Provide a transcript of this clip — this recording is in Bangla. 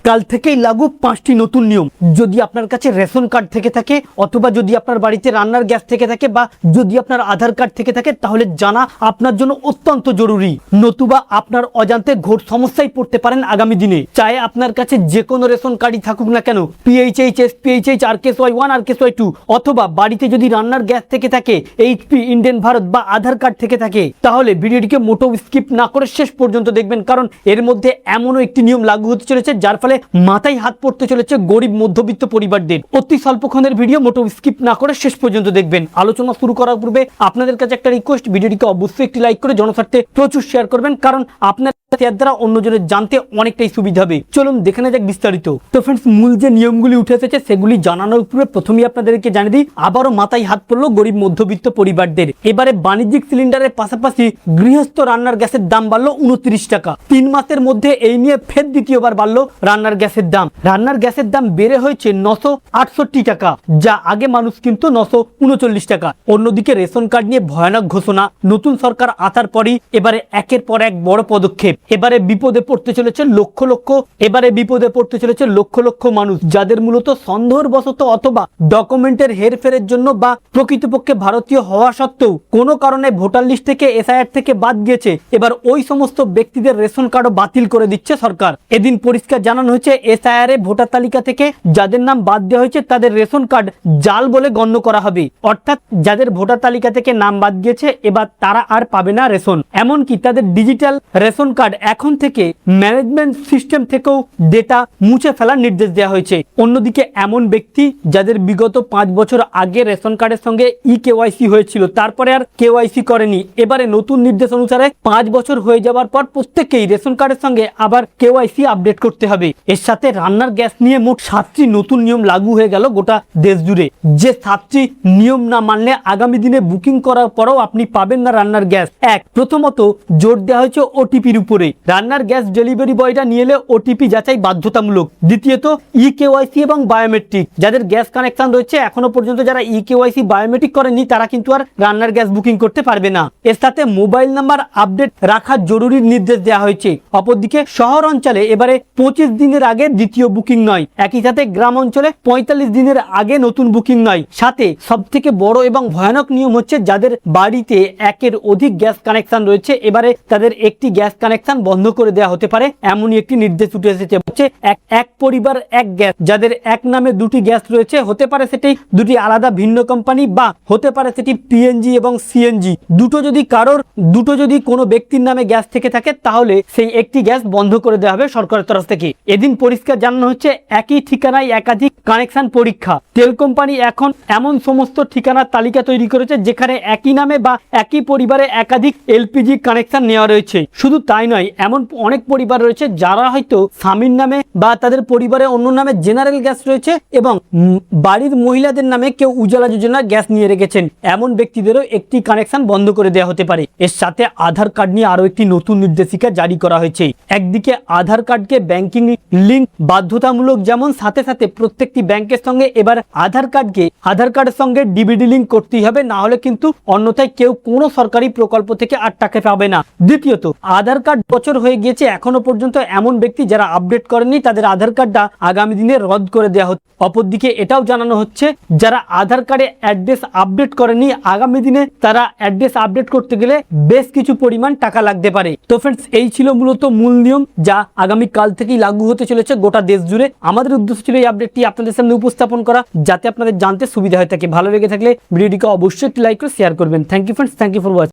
কাল থেকেই লাগু 5টি নতুন নিয়ম। যদি আপনার কাছে রেশন কার্ড থেকে থাকে অথবা যদি আপনার বাড়িতে রান্নার গ্যাস থেকে থাকে বা যদি আপনার আধার কার্ড থেকে থাকে তাহলে জানা আপনার জন্য অত্যন্ত জরুরি, নতুবা আপনার অজান্তে ঘোর সমস্যায় পড়তে পারেন আগামী দিনে। চাই আপনার কাছে যে কোনো রেশন কার্ডই থাকুক না কেন, PHH, SPHH, RKSY1, RKSY2, অথবা বাড়িতে যদি রান্নার গ্যাস থেকে থাকে, HP, ইন্ডিয়ান ভারত বা আধার কার্ড থেকে থাকে, তাহলে ভিডিওটিকে মোটেও স্কিপ না করে শেষ পর্যন্ত দেখবেন, কারণ এর মধ্যে এমনও একটি নিয়ম লাগু হতে চলেছে যার ফলে মাথায় হাত পড়তে চলেছে গরিব মধ্যবিত্ত পরিবারদের। অতি স্বল্পক্ষণের ভিডিও, মোটেও স্কিপ না করে শেষ পর্যন্ত দেখবেন। আলোচনা শুরু করার পূর্বে আপনাদের কাছে একটা রিকোয়েস্ট, ভিডিওটিকে অবশ্যই একটি লাইক করে জনস্বার্থে প্রচুর শেয়ার করবেন, কারণ আপনার শেয়ার দ্বারা অন্যজনের জানতে অনেকটাই সুবিধা হবে। চলুন দেখে নেওয়া যাক বিস্তারিত। তো ফ্রেন্ডস, মূল যে নিয়মগুলি উঠে এসেছে সেগুলি জানানোর পূর্বে প্রথমেই আপনাদেরকে জানিয়ে দিই, আবারও মাথায় হাত পড়লো গরিব মধ্যবিত্ত পরিবারদের। এবারে বাণিজ্যিক সিলিন্ডারের পাশাপাশি গৃহস্থ রান্নার গ্যাসের দাম বাড়লো 29 টাকা। 3 মাসের মধ্যে এই নিয়ে ফের দ্বিতীয়বার বাড়লো রান্নার গ্যাসের দাম। রান্নার গ্যাসের দাম বেড়ে হয়েছে 968 টাকা, যা আগে মানুষ কিন্তু 939 টাকা। অন্যদিকে রেশন কার্ড নিয়ে ভয়ানক ঘোষণা নতুন সরকার আসার পরই এবারে একের পর এক বড় পদক্ষেপ। এবারে বিপদে পড়তে চলেছে লক্ষ লক্ষ মানুষ, যাদের মূলত সন্দেহবশত অথবা ডকুমেন্টের হেরফেরের জন্য বা প্রকৃতপক্ষে ভারতীয় হওয়া সত্ত্বেও কোনো কারণে ভোটার লিস্ট থেকে SIR থেকে বাদ গিয়েছে। এবার ওই সমস্ত ব্যক্তিদের রেশন কার্ডও বাতিল করে দিচ্ছে সরকার। এদিন পরিষ্কার জানানো হয়েছে, SIR ভোটার তালিকা থেকে যাদের নাম বাদ দেওয়া হয়েছে তাদের রেশন কার্ড জাল বলে গণ্য করা হবে। অর্থাৎ যাদের ভোটার তালিকা থেকে নাম বাদ গিয়েছে এবার তারা আর পাবে না রেশন। এমনকি তাদের ডিজিটাল রেশন কার্ড এখন থেকে ম্যানেজমেন্ট সিস্টেম থেকেও ডেটা মুছে ফেলার নির্দেশ দেওয়া হয়েছে। অন্যদিকে এমন ব্যক্তি যাদের বিগত 5 বছর আগে রেশন কার্ডের সঙ্গে KYC হয়েছিল, তারপরে আর KYC করেনি, এবারে নতুন নির্দেশ অনুসারে 5 বছর হয়ে যাওয়ার পর প্রত্যেককেই রেশন কার্ডের সঙ্গে আবার KYC আপডেট করতে হবে। এর সাথে রান্নার গ্যাস নিয়ে মোট 7টি নতুন নিয়ম লাগু হয়ে গেল গোটা দেশ জুড়ে। যে 7টি নিয়ম না মানলে আগামী দিনে বুকিং করার পরও আপনি পাবেন না রান্নার গ্যাস। প্রথমত জোর দেওয়া হয়েছে OTPর উপরে। রান্নার গ্যাস ডেলিভারি বয়রা নিয়ে এলে OTP যাচাই বাধ্যতামূলক। দ্বিতীয়ত KYC এবং বায়োমেট্রিক। যাদের গ্যাস কানেকশন রয়েছে এখনো পর্যন্ত যারা KYC বায়োমেট্রিক করেনি তারা কিন্তু আর রান্নার গ্যাস বুকিং করতে পারবে না। এর সাথে মোবাইল নাম্বার আপডেট রাখা জরুরি নির্দেশ দেওয়া হয়েছে। অপরদিকে শহর অঞ্চলে এবারে 25 দিনের আগে দ্বিতীয় বুকিং নয়, একই সাথে গ্রাম অঞ্চলে 45 দিনের আগে নতুন বুকিং নয়। সাথে সবথেকে বড় এবং ভয়ানক নিয়ম হচ্ছে, যাদের বাড়িতে একের অধিক গ্যাস কানেকশন রয়েছে এবারে তাদের একটি গ্যাস কানেকশন বন্ধ করে দেওয়া হতে পারে, এমনই একটি নির্দেশ উঠে এসেছে। হচ্ছে এক পরিবার এক গ্যাস। যাদের এক নামে দুটি গ্যাস রয়েছে, হতে পারে সেটি দুটি আলাদা ভিন্ন কোম্পানি বা হতে পারে সেটি PNG এবং CNG, দুটো যদি কোনো ব্যক্তির নামে গ্যাস থেকে থাকে তাহলে সেই একটি গ্যাস বন্ধ করে দেওয়া হবে সরকারের তরফ থেকে। এদিন পরিষ্কার জানানো হচ্ছে, একই ঠিকানায় একাধিক কানেকশন পরীক্ষা। তেল কোম্পানি এখন এমন সমস্ত ঠিকানার তালিকা তৈরি করেছে যেখানে একই নামে বা একই পরিবারে একাধিক LPG কানেকশন নেওয়া রয়েছে। শুধু তাই নয়, এমন অনেক পরিবার রয়েছে যারা হয়তো স্বামীর নামে বা তাদের পরিবারে অন্য নামে জেনারেল গ্যাস রয়েছে এবং বাড়ির মহিলাদের নামে কেউ উজালা যোজনা গ্যাস নিয়ে রেখেছেন। এমন ব্যক্তিদেরও একটি কানেকশন বন্ধ করে দেওয়া হতে পারে। এর সাথে আধার কার্ড নিয়ে আরো একটি নতুন নির্দেশিকা জারি করা হয়েছে। একদিকে আধার কার্ডকে ব্যাংকিং লিঙ্ক বাধ্যতামূলক, যেমন সাথে সাথে প্রত্যেকটি ব্যাংকের সঙ্গে এবার আধার কার্ডের সঙ্গে DVD লিঙ্ক করতেই হবে, না হলে কিন্তু অন্যথায় কেউ কোনো সরকারি প্রকল্প থেকে আর টাকা পাবে না। দ্বিতীয়ত, আধার কার্ড বছর হয়ে গিয়েছে এখনো পর্যন্ত এমন ব্যক্তি যারা আপডেট করেনি তাদের আধার কার্ডটা আগামী দিনে রদ করে দেওয়া হচ্ছে। অপরদিকে এটাও জানানো হচ্ছে, যারা আধার কার্ডে অ্যাড্রেস আপডেট করেনি আগামী দিনে তারা অ্যাড্রেস আপডেট করতে গেলে বেশ কিছু পরিমাণ টাকা লাগতে পারে। তো ফ্রেন্ডস, এই ছিল মূলত মূল নিয়ম যা আগামী কাল থেকেই লাগু হতে চলেছে গোটা দেশ জুড়ে। আমাদের উদ্দেশ্য ছিল এই আপডেটটি আপনাদের সামনে উপস্থাপন করা, যাতে আপনাদের জানতে সুবিধা হয়ে থাকে। ভালো লেগে থাকলে ভিডিওটিকে অবশ্যই একটি লাইক করে শেয়ার করবেন। Thank you friends, thank you for watching.